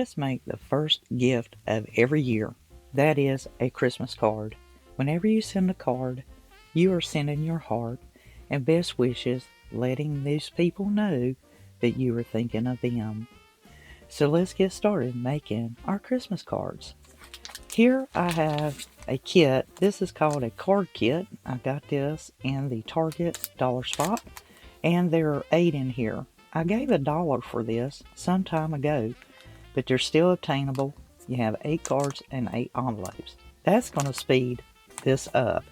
let's make the first gift of every year. That is a Christmas card. Whenever you send a card, you are sending your heart and best wishes, letting these people know that you are thinking of them. So let's get started making our Christmas cards. Here I have a kit. This is called a card kit. I got this in the Target dollar spot, and there are 8 in here. I gave $1 for this some time ago, but they're still obtainable. You have 8 cards and 8 envelopes. That's going to speed this up.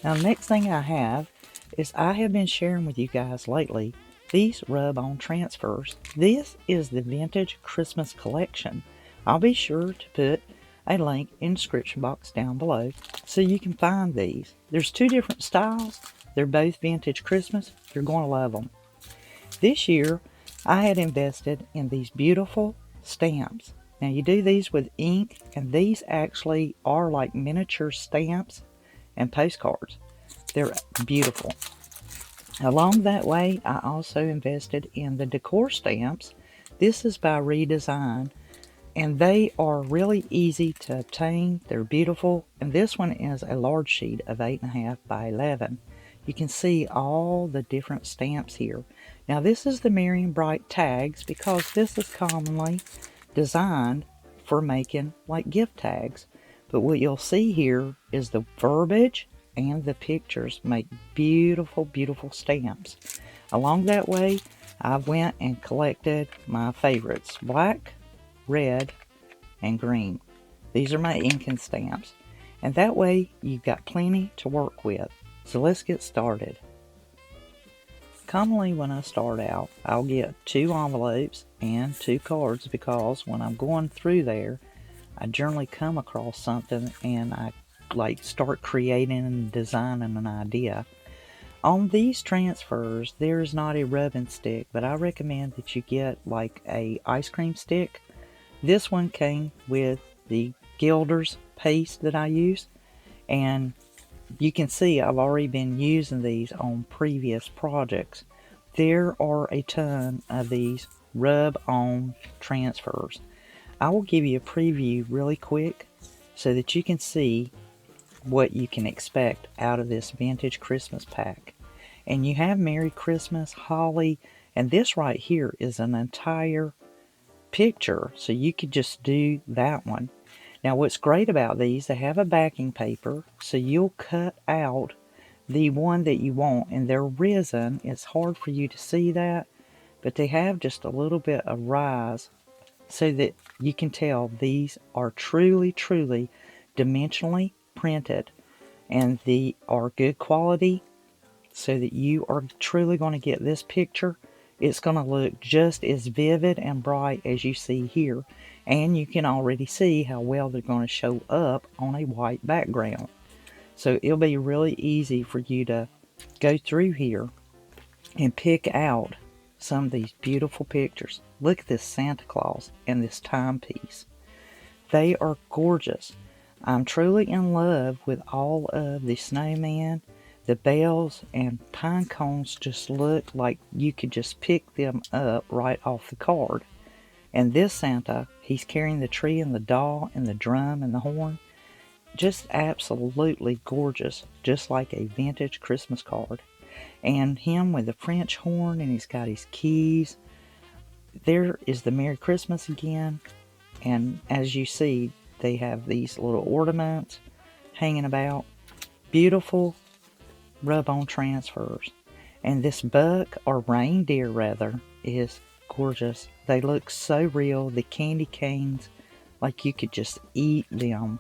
Now, the next thing I have is I have been sharing with you guys lately these rub-on transfers. This is the Vintage Christmas Collection. I'll be sure to put a link in the description box down below so you can find these. There's 2 different styles. They're both Vintage Christmas. You're going to love them. This year, I had invested in these beautiful stamps. Now, you do these with ink, and these actually are like miniature stamps and postcards. They're beautiful. Along that way, I also invested in the decor stamps. This is by Redesign, and they are really easy to obtain. They're beautiful, and this one is a large sheet of 8.5 by 11. You can see all the different stamps here. Now, this is the Merry and Bright tags because this is commonly designed for making like gift tags. But what you'll see here is the verbiage and the pictures make beautiful, beautiful stamps. Along that way, I went and collected my favorites: black, red, and green. These are my inking stamps. And that way, you've got plenty to work with. So let's get started. Commonly when I start out, I'll get 2 envelopes and 2 cards because when I'm going through there, I generally come across something and I start creating and designing an idea. On these transfers, there is not a rubbing stick, but I recommend that you get like a ice cream stick. This one came with the Gilder's paste that I use, and you can see I've already been using these on previous projects. There are a ton of these rub-on transfers. I will give you a preview really quick so that you can see what you can expect out of this vintage Christmas pack. And you have Merry Christmas, Holly, and this right here is an entire picture, so you could just do that one. Now, what's great about these, they have a backing paper, so you'll cut out the one that you want, and they're risen. It's hard for you to see that, but they have just a little bit of rise so that you can tell these are truly, truly dimensionally printed, and they are good quality so that you are truly going to get this picture. It's going to look just as vivid and bright as you see here, and you can already see how well they're going to show up on a white background. So it'll be really easy for you to go through here and pick out some of these beautiful pictures. Look at this Santa Claus and this timepiece. They are gorgeous. I'm truly in love with all of the snowman. The bells and pine cones just look like you could just pick them up right off the card. And this Santa, he's carrying the tree and the doll and the drum and the horn. Just absolutely gorgeous, just like a vintage Christmas card. And him with the French horn, and he's got his keys. There is the Merry Christmas again. And as you see, they have these little ornaments hanging about. Beautiful rub-on transfers. And this buck, or reindeer rather, is gorgeous. They look so real. The candy canes, like you could just eat them.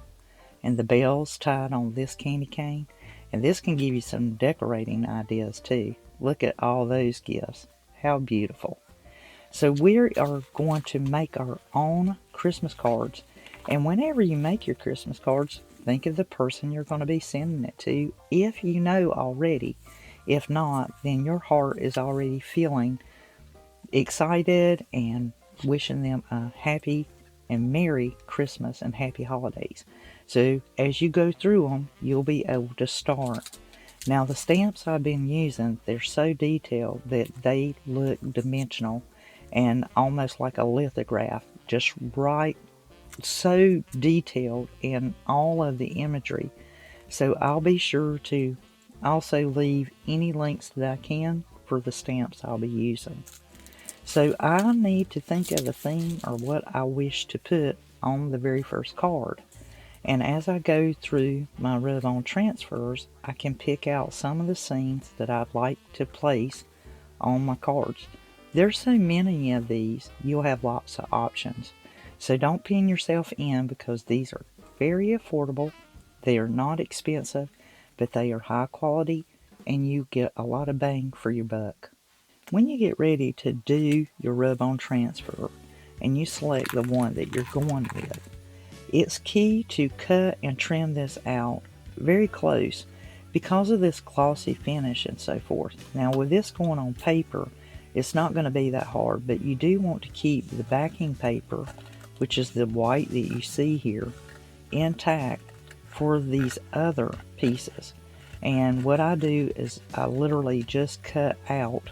And the bells tied on this candy cane. And this can give you some decorating ideas too. Look at all those gifts. How beautiful. So we are going to make our own Christmas cards. And whenever you make your Christmas cards, think of the person you're going to be sending it to, if you know already. If not, then your heart is already feeling excited and wishing them a happy and Merry Christmas and Happy Holidays. So as you go through them, you'll be able to start. Now, the stamps I've been using, they're so detailed that they look dimensional and almost like a lithograph, just right, so detailed in all of the imagery. So I'll be sure to also leave any links that I can for the stamps I'll be using. So I need to think of a theme or what I wish to put on the very first card. And as I go through my rub-on transfers, I can pick out some of the scenes that I'd like to place on my cards. There's so many of these, you'll have lots of options. So don't pin yourself in, because these are very affordable. They are not expensive, but they are high quality, and you get a lot of bang for your buck. When you get ready to do your rub-on transfer and you select the one that you're going with, it's key to cut and trim this out very close because of this glossy finish and so forth. Now with this going on paper, it's not going to be that hard, but you do want to keep the backing paper, which is the white that you see here, intact for these other pieces. And what I do is I literally just cut out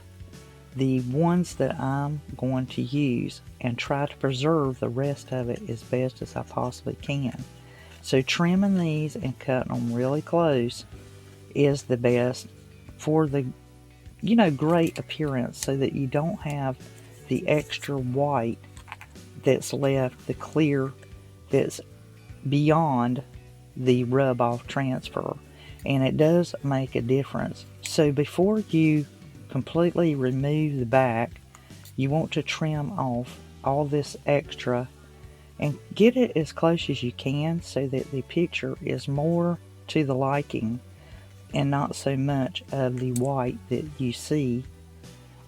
the ones that I'm going to use and try to preserve the rest of it as best as I possibly can. So trimming these and cutting them really close is the best for the, great appearance, so that you don't have the extra white that's left, the clear that's beyond the rub-off transfer. And it does make a difference. So before you completely remove the back, you want to trim off all this extra and get it as close as you can so that the picture is more to the liking and not so much of the white that you see,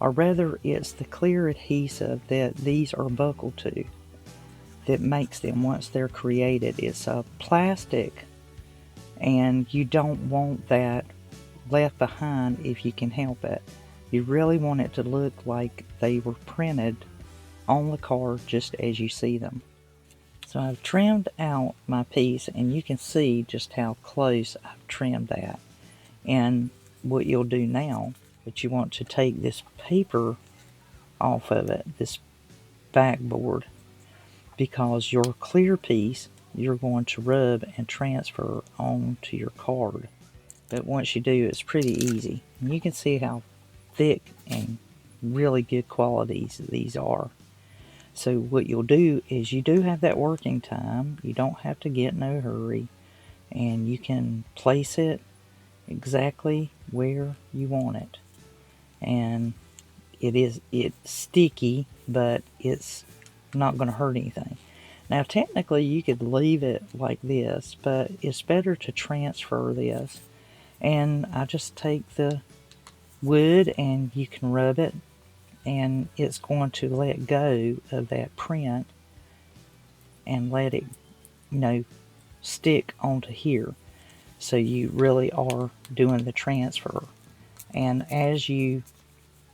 or rather it's the clear adhesive that these are buckled to that makes them once they're created. It's a plastic, and you don't want that left behind if you can help it. You really want it to look like they were printed on the card just as you see them. So I've trimmed out my piece, and you can see just how close I've trimmed that. And what you'll do now, that you want to take this paper off of it, this backboard, because your clear piece you're going to rub and transfer onto your card. But once you do, it's pretty easy. And you can see how thick and really good qualities these are. So what you'll do is, you do have that working time. You don't have to get no hurry, and you can place it exactly where you want it. And it's sticky, but it's not going to hurt anything. Now technically you could leave it like this, but it's better to transfer this. And I just take the wood and you can rub it, and it's going to let go of that print and let it, stick onto here. So you really are doing the transfer. And as you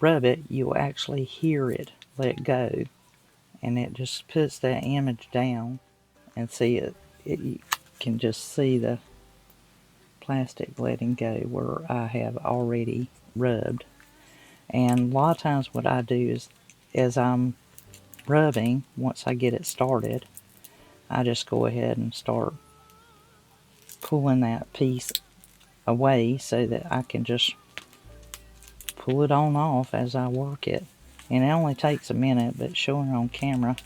rub it, you'll actually hear it let go. And it just puts that image down, and see it. You can just see the plastic letting go where I have already rubbed. And a lot of times what I do is, as I'm rubbing, once I get it started, I just go ahead and start pulling that piece away so that I can just pull it on off as I work it. And it only takes a minute, but showing it on camera,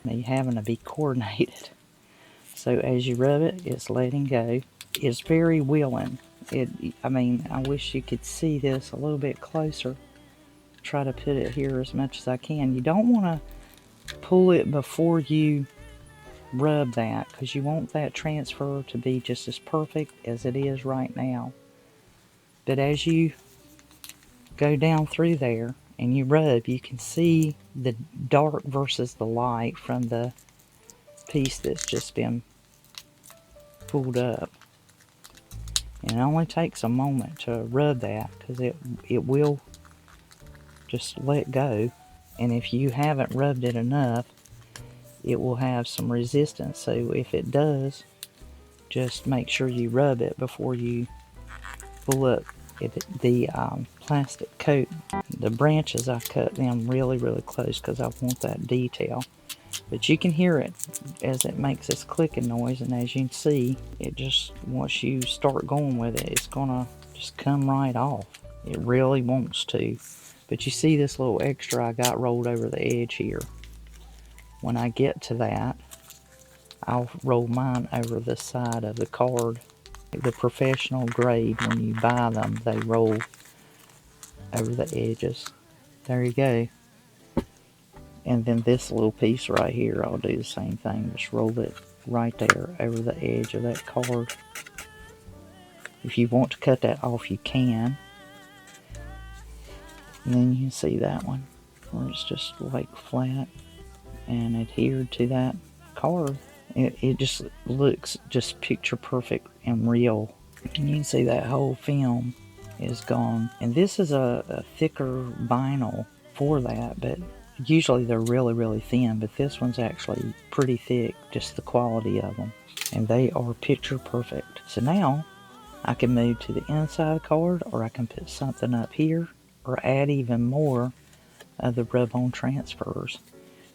you having to be coordinated. So as you rub it, it's letting go. It's very willing. I wish you could see this a little bit closer. Try to put it here as much as I can. You don't want to pull it before you rub that, because you want that transfer to be just as perfect as it is right now. But as you go down through there and you rub, you can see the dark versus the light from the piece that's just been pulled up. And it only takes a moment to rub that, because it will just let go. And if you haven't rubbed it enough, it will have some resistance. So if it does, just make sure you rub it before you pull up the plastic coat. The branches, I cut them really, really close because I want that detail. But you can hear it as it makes this clicking noise, and as you can see, it just, once you start going with it, it's gonna just come right off. It really wants to. But you see this little extra I got rolled over the edge here. When I get to that, I'll roll mine over the side of the card. The professional grade, when you buy them, they roll over the edges. There you go. And then this little piece right here, I'll do the same thing. Just roll it right there over the edge of that card. If you want to cut that off, you can. And then you can see that one, where it's just like flat and adhered to that card. It just looks just picture perfect and real. And you can see that whole film is gone. And this is a thicker vinyl for that, but usually they're really, really thin, but this one's actually pretty thick, just the quality of them. And they are picture perfect. So now I can move to the inside of the card, or I can put something up here, or add even more of the rub-on transfers.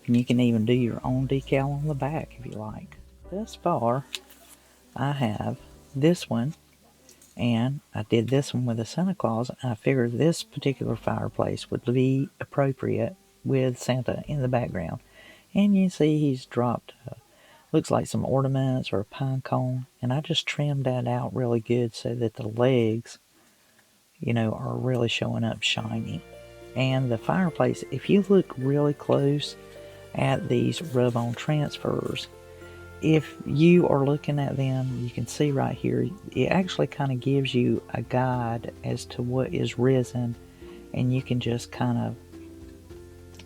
And you can even do your own decal on the back if you like. Thus far, I have this one, and I did this one with a Santa Claus, and I figured this particular fireplace would be appropriate with Santa in the background. And you see he's dropped, looks like some ornaments or a pine cone, and I just trimmed that out really good so that the legs, you know, are really showing up shiny. And the fireplace, if you look really close at these rub-on transfers, if you are looking at them, you can see right here, it actually kind of gives you a guide as to what is resin, and you can just kind of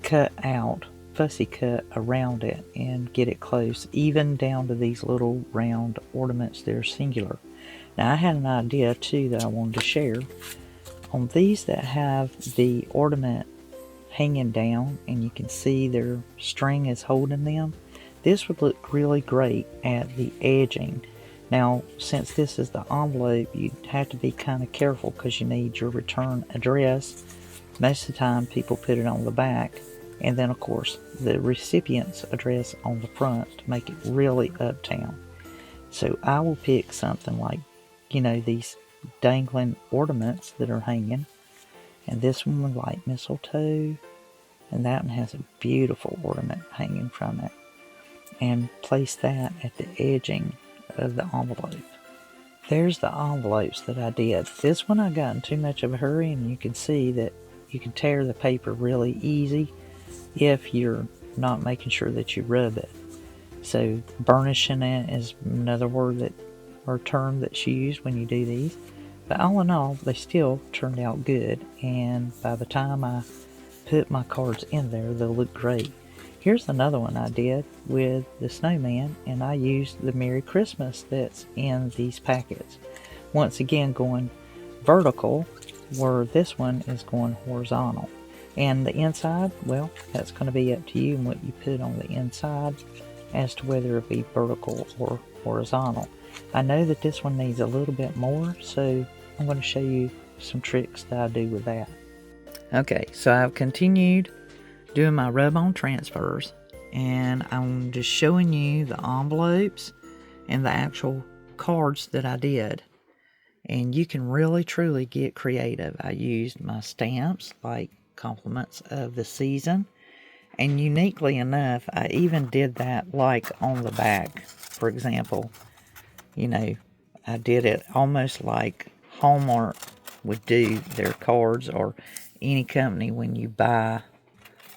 cut out, fussy cut around it and get it close, even down to these little round ornaments that are singular. Now I had an idea too that I wanted to share. On these that have the ornament hanging down and you can see their string is holding them, this would look really great at the edging. Now, since this is the envelope, you have to be kind of careful because you need your return address. Most of the time, people put it on the back, and then, of course, the recipient's address on the front to make it really uptown. So I will pick something like, you know, these dangling ornaments that are hanging, and this one would like mistletoe, and that one has a beautiful ornament hanging from it. And place that at the edging of the envelope. There's the envelopes that I did. This one I got in too much of a hurry, and you can see that you can tear the paper really easy if you're not making sure that you rub it. So burnishing it is another word that, or term that's used when you do these. But all in all, they still turned out good, and by the time I put my cards in there, they'll look great. Here's another one I did with the snowman, and I used the Merry Christmas that's in these packets. Once again, going vertical, where this one is going horizontal. And the inside, well, that's going to be up to you and what you put on the inside as to whether it be vertical or horizontal. I know that this one needs a little bit more, so I'm going to show you some tricks that I do with that. Okay, so I've continued doing my rub-on transfers, and I'm just showing you the envelopes and the actual cards that I did. And you can really truly get creative. I used my stamps like compliments of the season, and uniquely enough, I even did that like on the back. For example, you know, I did it almost like Hallmark would do their cards, or any company when you buy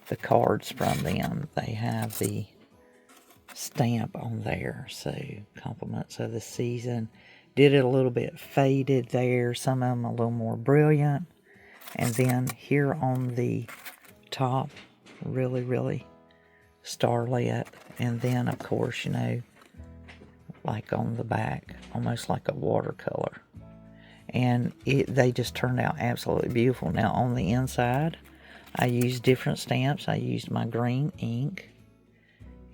the cards from them, they have the stamp on there. So compliments of the season. Did it a little bit faded there, some of them a little more brilliant, and then here on the top, really, really starlit, and then of course, you know, like on the back, almost like a watercolor. And they just turned out absolutely beautiful. Now on the inside, I used different stamps. I used my green ink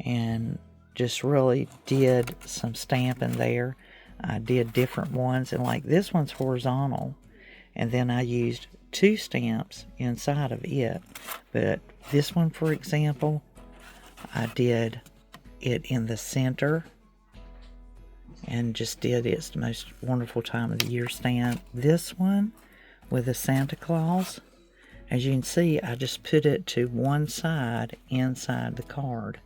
and just really did some stamping there. I did different ones, and like this one's horizontal, and then I used two stamps inside of it. But this one, for example, I did it in the center and just did its most wonderful time of the year stand. This one with the Santa Claus, as you can see, I just put it to one side inside the card.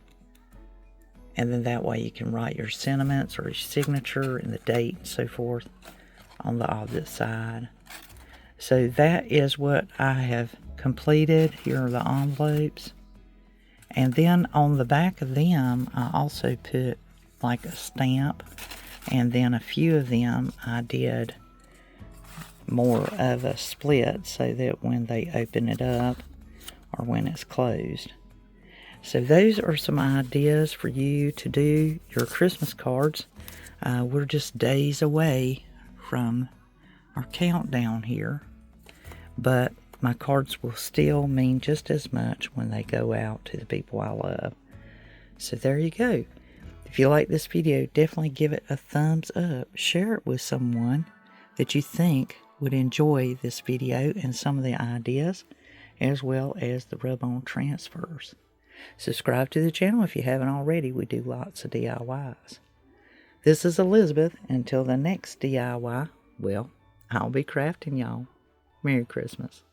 And then that way you can write your sentiments or your signature and the date and so forth on the opposite side. So that is what I have completed. Here are the envelopes. And then on the back of them, I also put like a stamp. And then a few of them I did more of a split so that when they open it up or when it's closed. So those are some ideas for you to do your Christmas cards. We're just days away from our countdown here, but my cards will still mean just as much when they go out to the people I love. So there you go. If you like this video, definitely give it a thumbs up. Share it with someone that you think would enjoy this video and some of the ideas, as well as the rub-on transfers. Subscribe to the channel if you haven't already. We do lots of DIYs. This is Elizabeth. Until the next DIY, well, I'll be crafting, y'all. Merry Christmas.